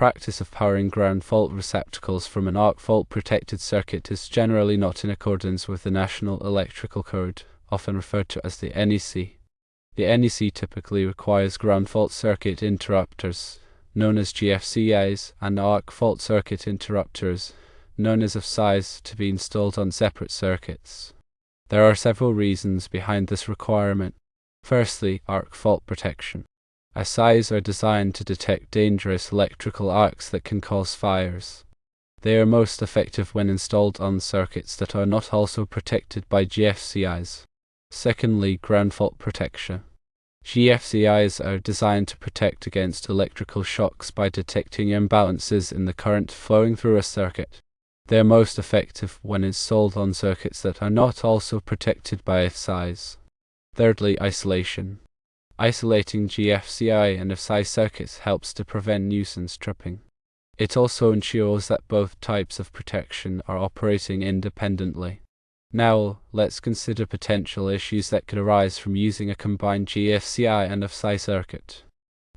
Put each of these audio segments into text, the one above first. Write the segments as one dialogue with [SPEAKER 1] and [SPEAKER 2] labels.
[SPEAKER 1] practice of powering ground fault receptacles from an arc fault protected circuit is generally not in accordance with the National Electrical Code, often referred to as the NEC. The NEC typically requires ground fault circuit interrupters, known as GFCIs, and arc fault circuit interrupters, known as AFCIs, to be installed on separate circuits. There are several reasons behind this requirement. Firstly, arc fault protection. AFCIs are designed to detect dangerous electrical arcs that can cause fires. They are most effective when installed on circuits that are not also protected by GFCIs. Secondly, ground fault protection. GFCIs are designed to protect against electrical shocks by detecting imbalances in the current flowing through a circuit. They are most effective when installed on circuits that are not also protected by AFCIs. Thirdly, isolation. Isolating GFCI and AFCI circuits helps to prevent nuisance tripping. It also ensures that both types of protection are operating independently. Now, let's consider potential issues that could arise from using a combined GFCI and AFCI circuit.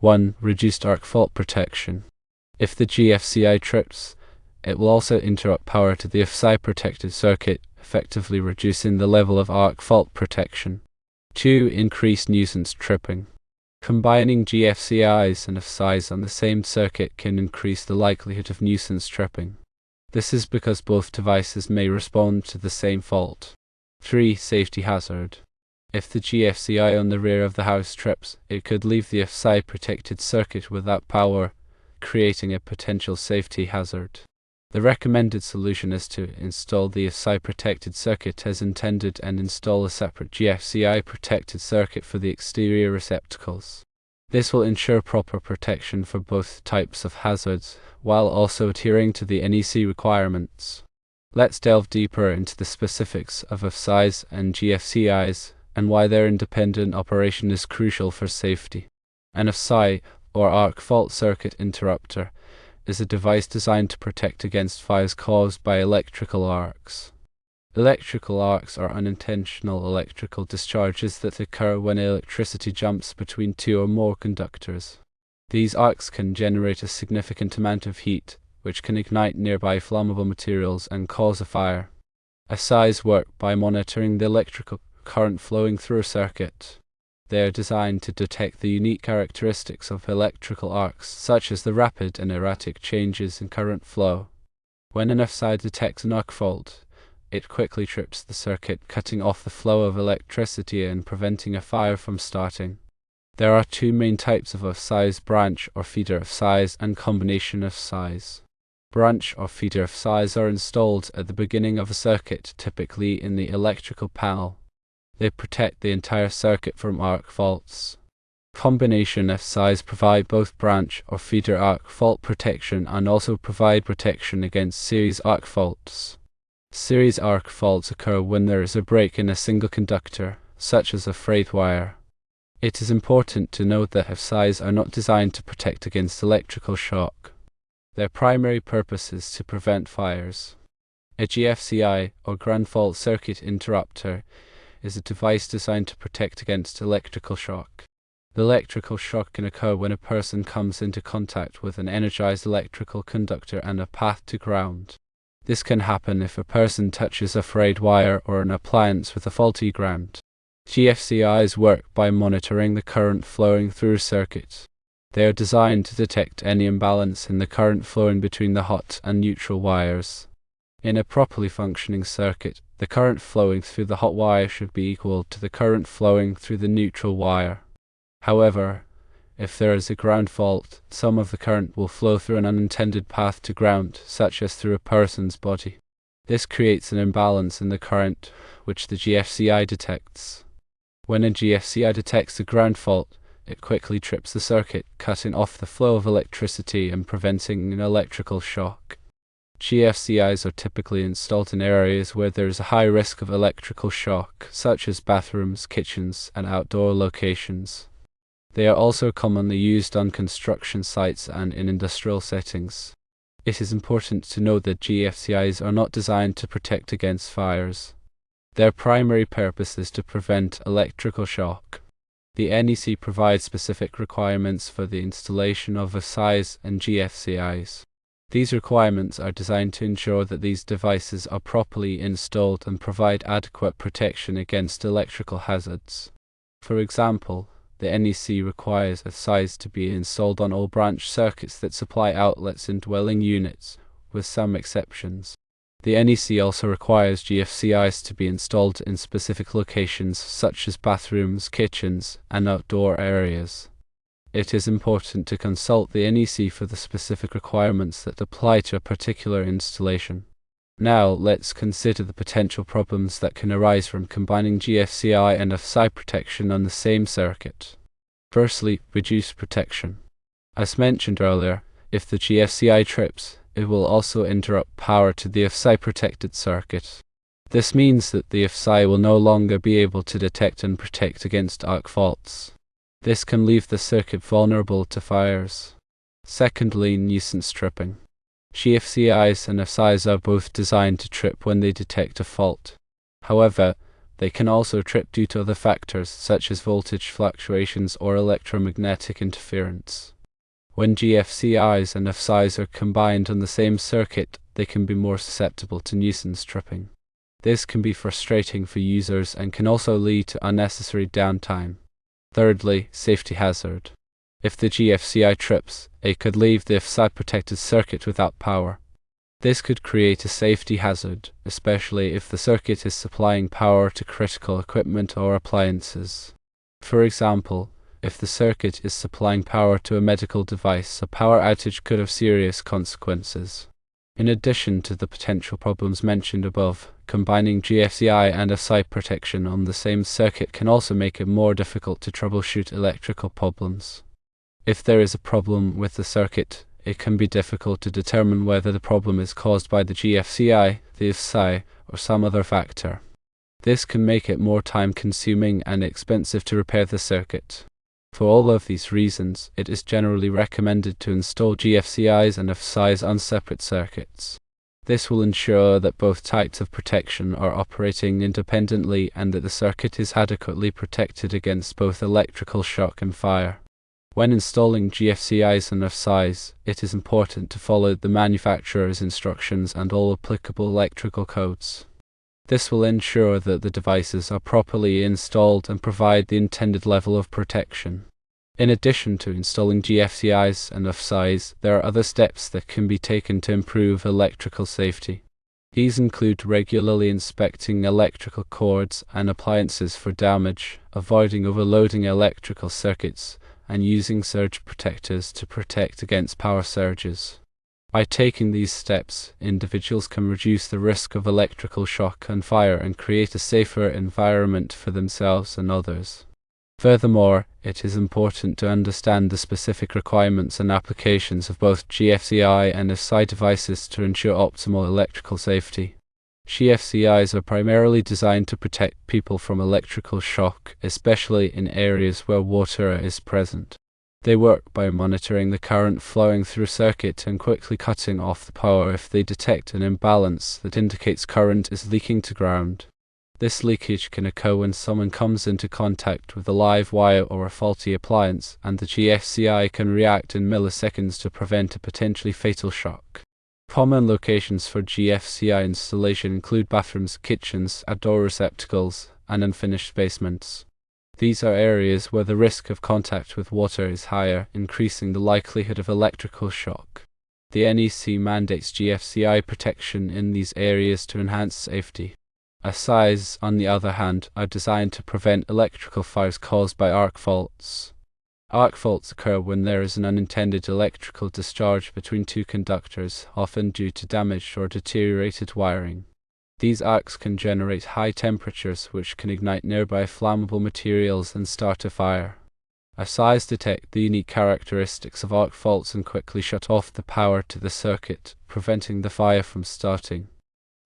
[SPEAKER 1] 1. Reduced arc fault protection. If the GFCI trips, it will also interrupt power to the AFCI protected circuit, effectively reducing the level of arc fault protection. 2. Increased nuisance tripping. Combining GFCIs and AFCIs on the same circuit can increase the likelihood of nuisance tripping. This is because both devices may respond to the same fault. 3. Safety hazard. If the GFCI on the rear of the house trips, it could leave the AFCI protected circuit without power, creating a potential safety hazard. The recommended solution is to install the AFCI protected circuit as intended and install a separate GFCI protected circuit for the exterior receptacles. This will ensure proper protection for both types of hazards, while also adhering to the NEC requirements. Let's delve deeper into the specifics of AFCIs and GFCIs, and why their independent operation is crucial for safety. An AFCI, or arc fault circuit interrupter, is a device designed to protect against fires caused by electrical arcs. Electrical arcs are unintentional electrical discharges that occur when electricity jumps between two or more conductors. These arcs can generate a significant amount of heat, which can ignite nearby flammable materials and cause a fire. AFCIs work by monitoring the electrical current flowing through a circuit. They are designed to detect the unique characteristics of electrical arcs, such as the rapid and erratic changes in current flow. When an AFCI detects an arc fault, it quickly trips the circuit, cutting off the flow of electricity and preventing a fire from starting. There are two main types of AFCIs: branch or feeder AFCIs and combination AFCIs. Branch or feeder AFCIs are installed at the beginning of a circuit, typically in the electrical panel. They protect the entire circuit from arc faults. Combination AFCIs provide both branch or feeder arc fault protection and also provide protection against series arc faults. Series arc faults occur when there is a break in a single conductor, such as a frayed wire. It is important to note that AFCIs are not designed to protect against electrical shock. Their primary purpose is to prevent fires. A GFCI, or ground fault circuit interrupter, is a device designed to protect against electrical shock. The electrical shock can occur when a person comes into contact with an energized electrical conductor and a path to ground. This can happen if a person touches a frayed wire or an appliance with a faulty ground. GFCIs work by monitoring the current flowing through circuits. They are designed to detect any imbalance in the current flowing between the hot and neutral wires. In a properly functioning circuit, the current flowing through the hot wire should be equal to the current flowing through the neutral wire. However, if there is a ground fault, some of the current will flow through an unintended path to ground, such as through a person's body. This creates an imbalance in the current, which the GFCI detects. When a GFCI detects a ground fault, it quickly trips the circuit, cutting off the flow of electricity and preventing an electrical shock. GFCIs are typically installed in areas where there is a high risk of electrical shock, such as bathrooms, kitchens, and outdoor locations. They are also commonly used on construction sites and in industrial settings. It is important to note that GFCIs are not designed to protect against fires. Their primary purpose is to prevent electrical shock. The NEC provides specific requirements for the installation of AFCIs and GFCIs. These requirements are designed to ensure that these devices are properly installed and provide adequate protection against electrical hazards. For example, the NEC requires AFCIs to be installed on all branch circuits that supply outlets in dwelling units, with some exceptions. The NEC also requires GFCIs to be installed in specific locations such as bathrooms, kitchens, and outdoor areas. It is important to consult the NEC for the specific requirements that apply to a particular installation. Now, let's consider the potential problems that can arise from combining GFCI and AFCI protection on the same circuit. Firstly, reduced protection. As mentioned earlier, if the GFCI trips, it will also interrupt power to the AFCI protected circuit. This means that the AFCI will no longer be able to detect and protect against arc faults. This can leave the circuit vulnerable to fires. Secondly, nuisance tripping. GFCIs and AFCIs are both designed to trip when they detect a fault. However, they can also trip due to other factors such as voltage fluctuations or electromagnetic interference. When GFCIs and AFCIs are combined on the same circuit, they can be more susceptible to nuisance tripping. This can be frustrating for users and can also lead to unnecessary downtime. Thirdly, safety hazard. If the GFCI trips, it could leave the AFCI protected circuit without power. This could create a safety hazard, especially if the circuit is supplying power to critical equipment or appliances. For example, if the circuit is supplying power to a medical device, a power outage could have serious consequences. In addition to the potential problems mentioned above, combining GFCI and AFCI protection on the same circuit can also make it more difficult to troubleshoot electrical problems. If there is a problem with the circuit, it can be difficult to determine whether the problem is caused by the GFCI, the AFCI, or some other factor. This can make it more time-consuming and expensive to repair the circuit. For all of these reasons, it is generally recommended to install GFCIs and AFCIs on separate circuits. This will ensure that both types of protection are operating independently and that the circuit is adequately protected against both electrical shock and fire. When installing GFCIs and AFCIs, it is important to follow the manufacturer's instructions and all applicable electrical codes. This will ensure that the devices are properly installed and provide the intended level of protection. In addition to installing GFCIs and AFCIs, there are other steps that can be taken to improve electrical safety. These include regularly inspecting electrical cords and appliances for damage, avoiding overloading electrical circuits, and using surge protectors to protect against power surges. By taking these steps, individuals can reduce the risk of electrical shock and fire and create a safer environment for themselves and others. Furthermore, it is important to understand the specific requirements and applications of both GFCI and AFCI devices to ensure optimal electrical safety. GFCIs are primarily designed to protect people from electrical shock, especially in areas where water is present. They work by monitoring the current flowing through a circuit and quickly cutting off the power if they detect an imbalance that indicates current is leaking to ground. This leakage can occur when someone comes into contact with a live wire or a faulty appliance, and the GFCI can react in milliseconds to prevent a potentially fatal shock. Common locations for GFCI installation include bathrooms, kitchens, outdoor receptacles, and unfinished basements. These are areas where the risk of contact with water is higher, increasing the likelihood of electrical shock. The NEC mandates GFCI protection in these areas to enhance safety. AFCIs, on the other hand, are designed to prevent electrical fires caused by arc faults. Arc faults occur when there is an unintended electrical discharge between two conductors, often due to damaged or deteriorated wiring. These arcs can generate high temperatures which can ignite nearby flammable materials and start a fire. AFCIs detect the unique characteristics of arc faults and quickly shut off the power to the circuit, preventing the fire from starting.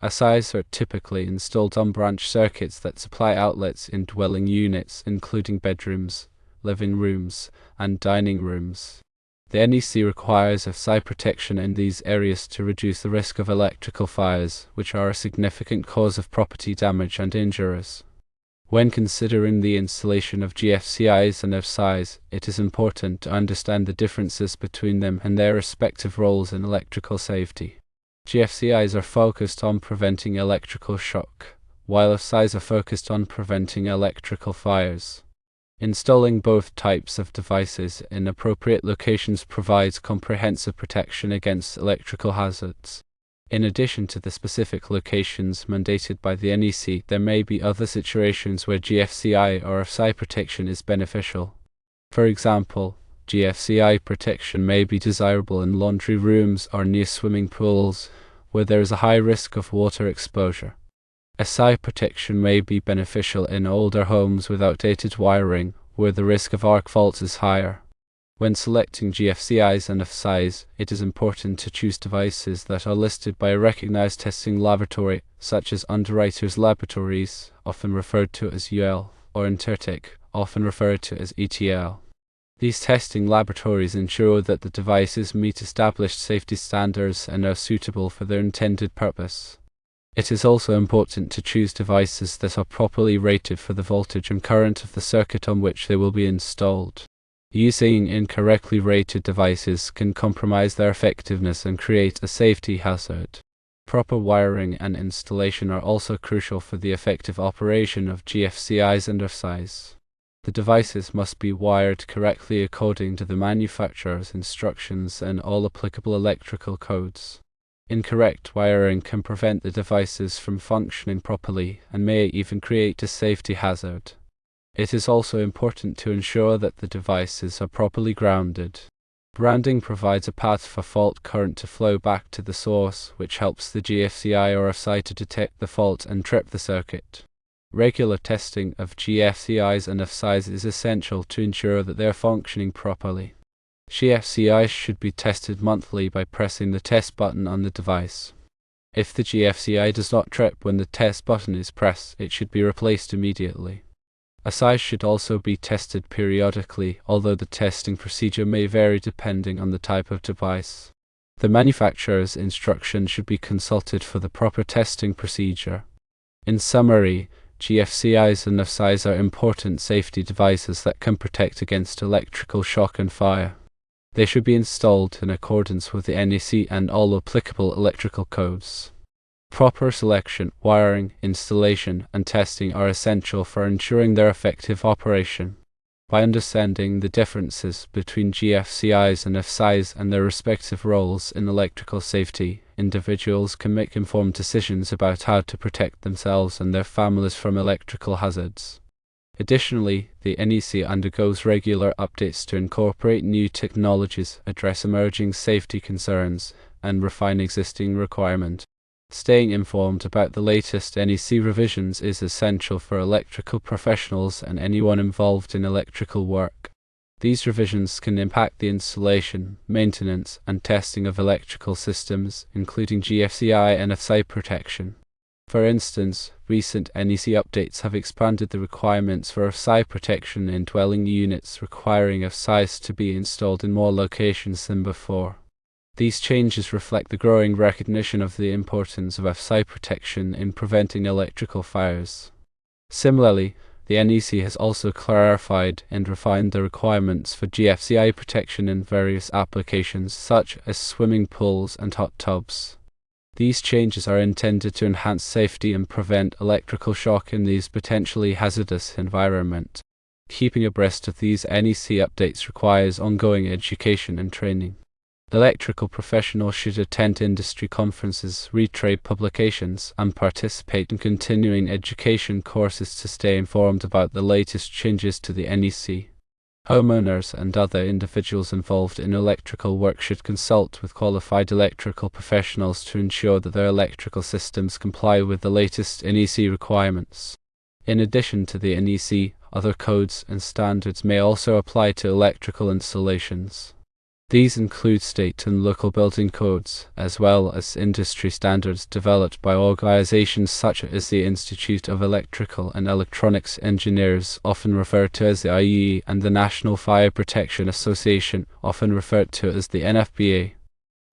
[SPEAKER 1] AFCIs are typically installed on branch circuits that supply outlets in dwelling units, including bedrooms, living rooms, and dining rooms. The NEC requires AFCI protection in these areas to reduce the risk of electrical fires, which are a significant cause of property damage and injuries. When considering the installation of GFCIs and AFCIs, it is important to understand the differences between them and their respective roles in electrical safety. GFCIs are focused on preventing electrical shock, while AFCIs are focused on preventing electrical fires. Installing both types of devices in appropriate locations provides comprehensive protection against electrical hazards. In addition to the specific locations mandated by the NEC, there may be other situations where GFCI or AFCI protection is beneficial. For example, GFCI protection may be desirable in laundry rooms or near swimming pools, where there is a high risk of water exposure. AFCI protection may be beneficial in older homes with outdated wiring, where the risk of arc faults is higher. When selecting GFCIs and AFCIs, it is important to choose devices that are listed by a recognized testing laboratory, such as Underwriters Laboratories, often referred to as UL, or Intertek, often referred to as ETL. These testing laboratories ensure that the devices meet established safety standards and are suitable for their intended purpose. It is also important to choose devices that are properly rated for the voltage and current of the circuit on which they will be installed. Using incorrectly rated devices can compromise their effectiveness and create a safety hazard. Proper wiring and installation are also crucial for the effective operation of GFCIs and AFCIs. The devices must be wired correctly according to the manufacturer's instructions and all applicable electrical codes. Incorrect wiring can prevent the devices from functioning properly and may even create a safety hazard. It is also important to ensure that the devices are properly grounded. Grounding provides a path for fault current to flow back to the source, which helps the GFCI or AFCI to detect the fault and trip the circuit. Regular testing of GFCIs and AFCIs is essential to ensure that they are functioning properly. GFCIs should be tested monthly by pressing the test button on the device. If the GFCI does not trip when the test button is pressed, it should be replaced immediately. AFCIs should also be tested periodically, although the testing procedure may vary depending on the type of device. The manufacturer's instructions should be consulted for the proper testing procedure. In summary, GFCIs and AFCIs are important safety devices that can protect against electrical shock and fire. They should be installed in accordance with the NEC and all applicable electrical codes. Proper selection, wiring, installation, and testing are essential for ensuring their effective operation. By understanding the differences between GFCIs and AFCIs and their respective roles in electrical safety, individuals can make informed decisions about how to protect themselves and their families from electrical hazards. Additionally, the NEC undergoes regular updates to incorporate new technologies, address emerging safety concerns, and refine existing requirements. Staying informed about the latest NEC revisions is essential for electrical professionals and anyone involved in electrical work. These revisions can impact the installation, maintenance, and testing of electrical systems, including GFCI and AFCI protection. For instance, recent NEC updates have expanded the requirements for AFCI protection in dwelling units, requiring AFCIs to be installed in more locations than before. These changes reflect the growing recognition of the importance of AFCI protection in preventing electrical fires. Similarly, the NEC has also clarified and refined the requirements for GFCI protection in various applications such as swimming pools and hot tubs. These changes are intended to enhance safety and prevent electrical shock in these potentially hazardous environments. Keeping abreast of these NEC updates requires ongoing education and training. Electrical professionals should attend industry conferences, read trade publications, and participate in continuing education courses to stay informed about the latest changes to the NEC. Homeowners and other individuals involved in electrical work should consult with qualified electrical professionals to ensure that their electrical systems comply with the latest NEC requirements. In addition to the NEC, other codes and standards may also apply to electrical installations. These include state and local building codes, as well as industry standards developed by organizations such as the Institute of Electrical and Electronics Engineers, often referred to as the IEE, and the National Fire Protection Association, often referred to as the NFPA.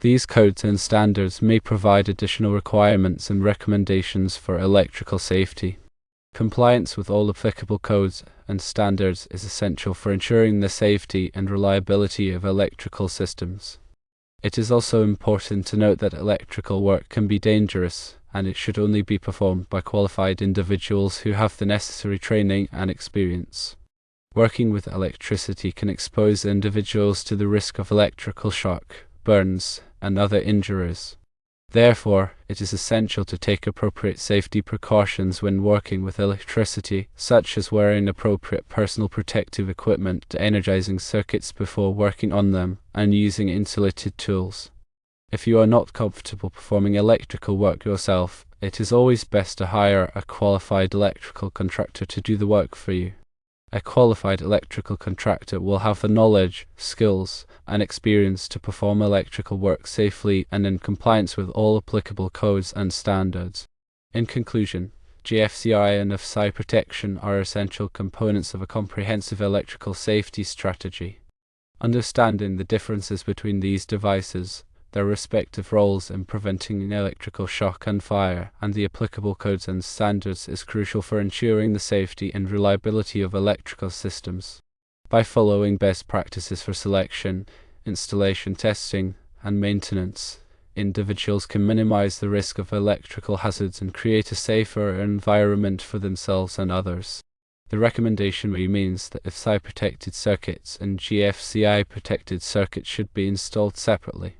[SPEAKER 1] These codes and standards may provide additional requirements and recommendations for electrical safety. Compliance with all applicable codes and standards is essential for ensuring the safety and reliability of electrical systems. It is also important to note that electrical work can be dangerous, and it should only be performed by qualified individuals who have the necessary training and experience. Working with electricity can expose individuals to the risk of electrical shock, burns, and other injuries. Therefore, it is essential to take appropriate safety precautions when working with electricity, such as wearing appropriate personal protective equipment, energizing circuits before working on them, and using insulated tools. If you are not comfortable performing electrical work yourself, it is always best to hire a qualified electrical contractor to do the work for you. A qualified electrical contractor will have the knowledge, skills, and experience to perform electrical work safely and in compliance with all applicable codes and standards. In conclusion, GFCI and AFCI protection are essential components of a comprehensive electrical safety strategy. Understanding the differences between these devices, their respective roles in preventing electrical shock and fire, and the applicable codes and standards is crucial for ensuring the safety and reliability of electrical systems. By following best practices for selection, installation testing, and maintenance, individuals can minimize the risk of electrical hazards and create a safer environment for themselves and others. The recommendation remains that AFCI protected circuits and GFCI protected circuits should be installed separately.